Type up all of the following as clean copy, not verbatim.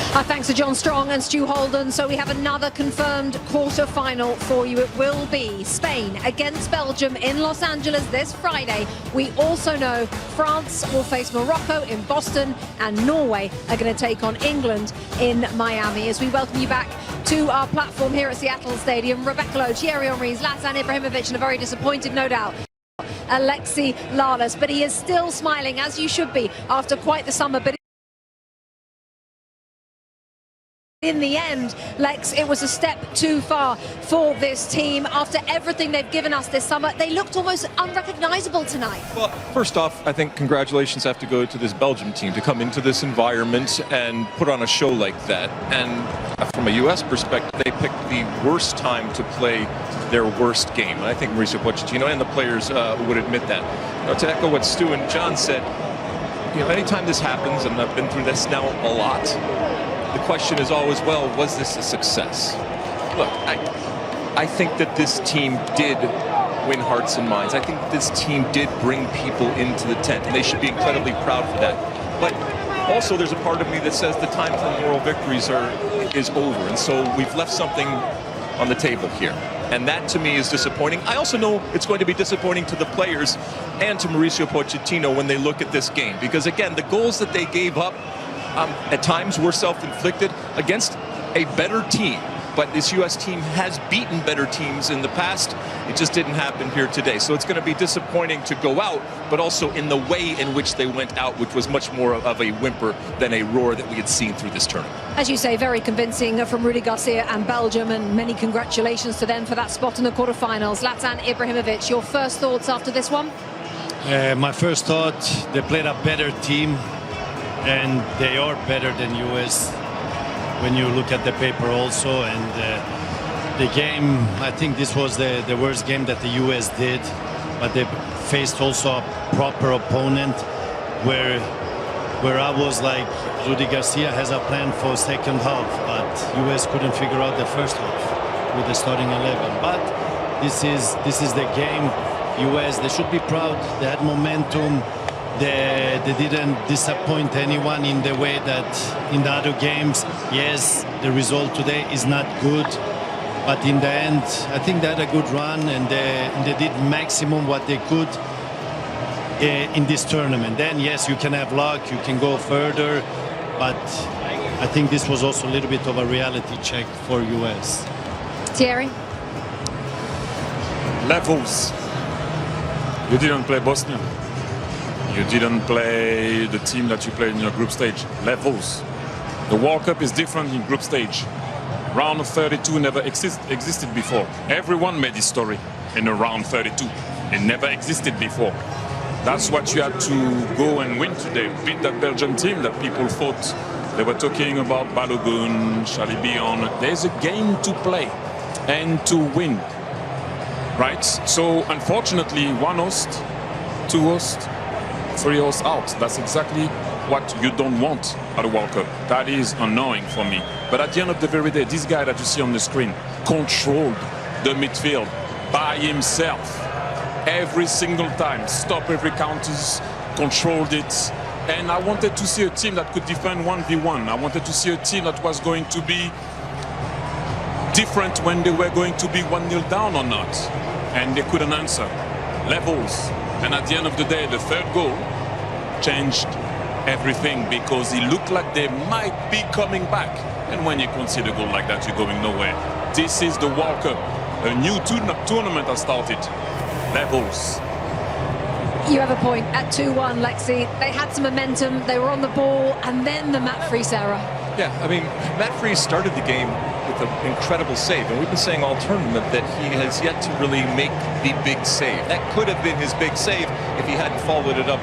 Thanks to John Strong and Stu Holden. So we have another confirmed quarter-final for you. It will be Spain against Belgium in Los Angeles this Friday. We also know France will face Morocco in Boston, and Norway are going to take on England in Miami. As we welcome you back to our platform here at Seattle Stadium, Rebecca Lowe, Thierry Henry, Zlatan Ibrahimovic, and a very disappointed, no doubt, Alexi Lalas. But he is still smiling, as you should be, after quite the summer. But in the end, Lex, it was a step too far for this team. After everything they've given us this summer, they looked almost unrecognizable tonight. Well, first off, I think congratulations have to go to this Belgium team to come into this environment and put on a show like that. And from a U.S. perspective, they picked the worst time to play their worst game. And I think Mauricio Pochettino and the players would admit that. You know, to echo what Stu and John said, you know, anytime this happens, and I've been through this now a lot, the question is always, well, was this a success? Look, I think that this team did win hearts and minds. I think this team did bring people into the tent, and they should be incredibly proud for that. But also, there's a part of me that says the time for moral victories is over, and so we've left something on the table here. And that, to me, is disappointing. I also know it's going to be disappointing to the players and to Mauricio Pochettino when they look at this game. Because, again, the goals that they gave up at times were self-inflicted against a better team. But this U.S. team has beaten better teams in the past. It just didn't happen here today. So it's going to be disappointing to go out, but also in the way in which they went out, which was much more of a whimper than a roar that we had seen through this tournament. As you say, very convincing from Rudy Garcia and Belgium, and many congratulations to them for that spot in the quarterfinals. Zlatan Ibrahimovic, your first thoughts after this one? My first thought, they played a better team, and they are better than U.S. when you look at the paper also. And the game, I think this was the worst game that the U.S. did, but they faced also a proper opponent where I was like, Rudy Garcia has a plan for second half, but U.S. couldn't figure out the first half with the starting 11. But this is the game. U.S., they should be proud. They had momentum. They didn't disappoint anyone in the way that in the other games. Yes, the result today is not good, but in the end, I think they had a good run, and they did maximum what they could in this tournament. Then, yes, you can have luck, you can go further, but I think this was also a little bit of a reality check for US. Thierry? Levels. You didn't play Bosnia. You didn't play the team that you played in your group stage. Levels. The World Cup is different in group stage. Round of 32 never existed before. Everyone made this story in a round 32. It never existed before. That's what you had to go and win today. Beat that Belgian team that people thought they were talking about Balogun, Chalibion. There's a game to play and to win. Right? So unfortunately, one host, two hosts, 3 hosts out. That's exactly what you don't want at a World Cup. That is annoying for me. But at the end of the very day, this guy that you see on the screen controlled the midfield by himself every single time. Stopped every counters, controlled it. And I wanted to see a team that could defend 1v1. I wanted to see a team that was going to be different when they were going to be 1-0 down or not. And they couldn't answer. Levels. And at the end of the day, the third goal changed everything, because it looked like they might be coming back. And when you concede a goal like that, you're going nowhere. This is the World Cup. A new tournament has started. Levels. You have a point. At 2-1, Lexi, they had some momentum, they were on the ball, and then the Matt Freese error. Yeah, I mean, Matt Freese started the game with an incredible save, and we've been saying all tournament that he has yet to really make the big save. That could have been his big save if he hadn't followed it up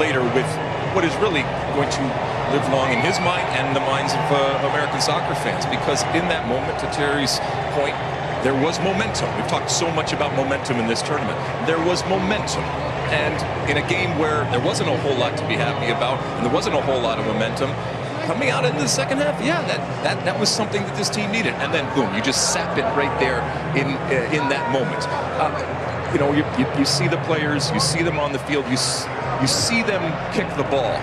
later with what is really going to live long in his mind and the minds of American soccer fans. Because in that moment, to Thierry's point, there was momentum. We've talked so much about momentum in this tournament. There was momentum. And in a game where there wasn't a whole lot to be happy about, and there wasn't a whole lot of momentum, coming out in the second half, yeah, that was something that this team needed. And then, boom, you just sap it right there in that moment. You know, you see the players, you see them on the field, you see them kick the ball,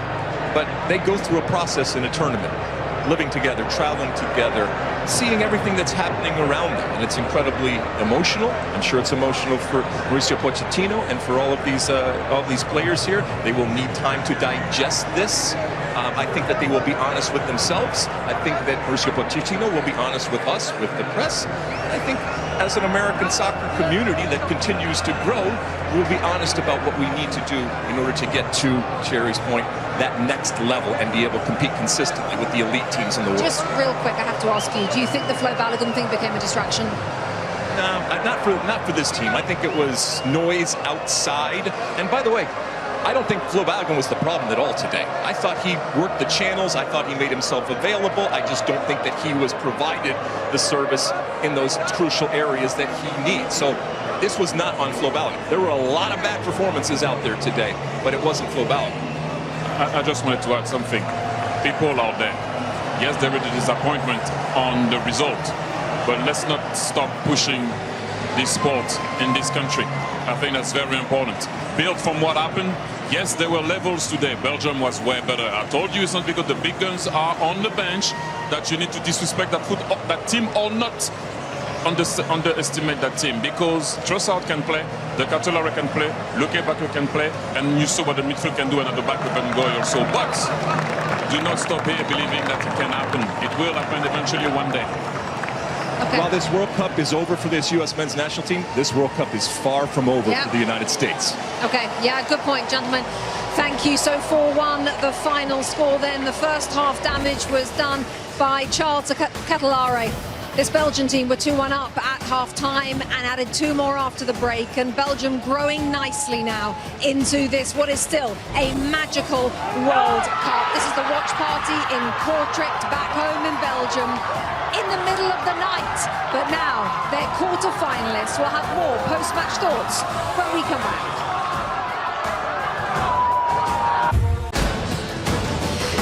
but they go through a process in a tournament. living together, traveling together, seeing everything that's happening around them. And it's incredibly emotional. I'm sure it's emotional for Mauricio Pochettino and for all of these players here. They will need time to digest this. I think that they will be honest with themselves. I think that Mauricio Pochettino will be honest with us, with the press. And I think as an American soccer community that continues to grow, we'll be honest about what we need to do in order to get to Thierry's point, that next level and be able to compete consistently with the elite teams in the world. Just real quick, I have to ask you, do you think the Flo Balogun thing became a distraction? No, not for this team. I think it was noise outside. And by the way, I don't think Flo Balogun was the problem at all today. I thought he worked the channels. I thought he made himself available. I just don't think that he was provided the service in those crucial areas that he needs. So this was not on Flo Balogun. There were a lot of bad performances out there today, but it wasn't Flo Balogun. I just wanted to add something. People out there, yes, there is a disappointment on the result, but let's not stop pushing this sport in this country. I think that's very important. Built from what happened, yes, there were levels today. Belgium was way better. I told you it's not because the big guns are on the bench that you need to disrespect that team or not underestimate that team, because Trossard can play, the Catelara can play, Luke Bakio can play, and you saw what the midfield can do and at the back of and goal also. But do not stop here believing that it can happen. It will happen eventually one day. Okay. While this World Cup is over for this U.S. men's national team, this World Cup is far from over for the United States. Okay, yeah, good point, gentlemen. Thank you. So 4-1, the final score then. The first half damage was done by Charles Catelara. This Belgian team were 2-1 up at half-time and added 2 more after the break. And Belgium growing nicely now into this, what is still a magical World Cup. This is the watch party in Kortrijk, back home in Belgium, in the middle of the night. But now their quarter-finalists will have more post-match thoughts when we come back.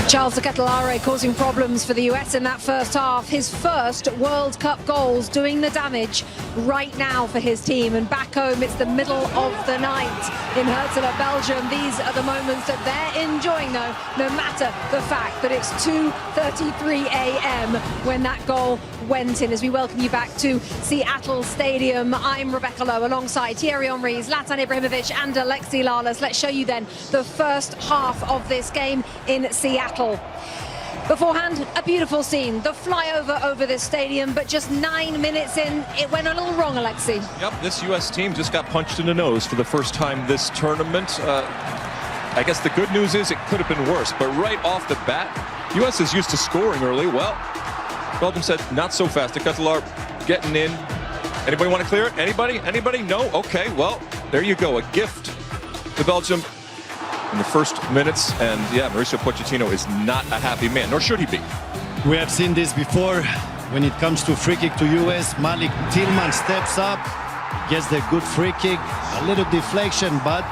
Charles Catelara causing problems for the US in that first half. His first World Cup goals doing the damage right now for his team. And back home, it's the middle of the night in Herzog, Belgium. These are the moments that they're enjoying, though, no matter the fact that it's 2:33 a.m. when that goal went in. As we welcome you back to Seattle Stadium, I'm Rebecca Lowe alongside Thierry Henry, Zlatan Ibrahimovic and Alexi Lalas. Let's show you then the first half of this game in Seattle. Beforehand, a beautiful scene, the flyover over this stadium, but just 9 minutes in, it went a little wrong, Alexi. Yep, this U.S. team just got punched in the nose for the first time this tournament. I guess the good news is it could have been worse, but right off the bat, U.S. is used to scoring early. Well, Belgium said, not so fast. The Catelara getting in. Anybody want to clear it? Anybody? Anybody? No? Okay, well, there you go. A gift to Belgium in the first minutes. And yeah, Mauricio Pochettino is not a happy man, nor should he be. We have seen this before. When it comes to free kick to US, Malik Tillman steps up, gets the good free kick, a little deflection, but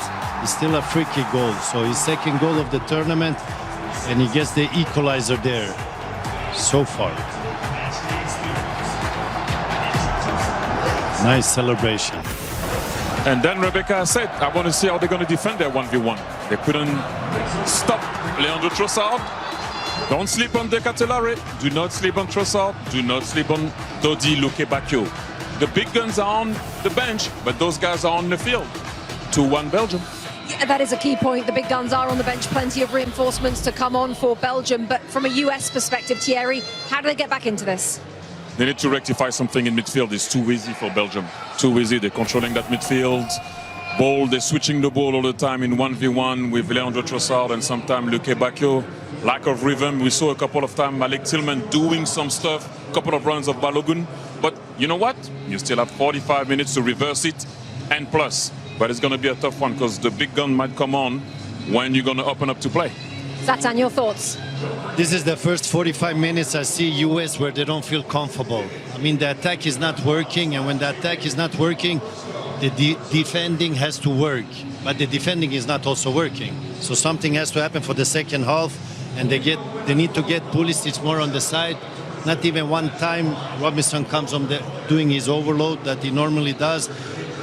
it's still a free kick goal. So his second goal of the tournament, and he gets the equalizer there so far. Nice celebration. And then Rebecca said, I want to see how they're going to defend their 1v1. They couldn't stop Leandro Trossard. Don't sleep on the Catelara. Do not sleep on Trossard. Do not sleep on Dodi Luke Bakio. The big guns are on the bench, but those guys are on the field. 2-1 Belgium. Yeah, that is a key point. The big guns are on the bench. Plenty of reinforcements to come on for Belgium. But from a US perspective, Thierry, how do they get back into this? They need to rectify something in midfield. It's too easy for Belgium. Too easy. They're controlling that midfield. Ball, they're switching the ball all the time in 1v1 with Leandro Trossard and sometimes Luke Bakio. Lack of rhythm. We saw a couple of times Malik Tillman doing some stuff, a couple of runs of Balogun. But you know what? You still have 45 minutes to reverse it and plus. But it's going to be a tough one because the big gun might come on when you're going to open up to play. Zlatan, your thoughts? This is the first 45 minutes I see US where they don't feel comfortable. I mean, the attack is not working, and when the attack is not working, the defending has to work. But the defending is not also working. So something has to happen for the second half, and they need to get Pulisic more on the side. Not even one time Robinson comes on doing his overload that he normally does.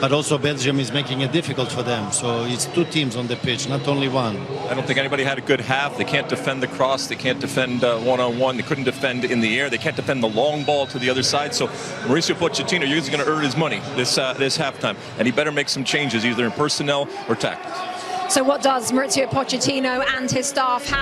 but also Belgium is making it difficult for them. So it's two teams on the pitch, not only one. I don't think anybody had a good half. They can't defend the cross. They can't defend one-on-one. They couldn't defend in the air. They can't defend the long ball to the other side. So Mauricio Pochettino, he's going to earn his money this halftime, and he better make some changes either in personnel or tactics. So what does Mauricio Pochettino and his staff have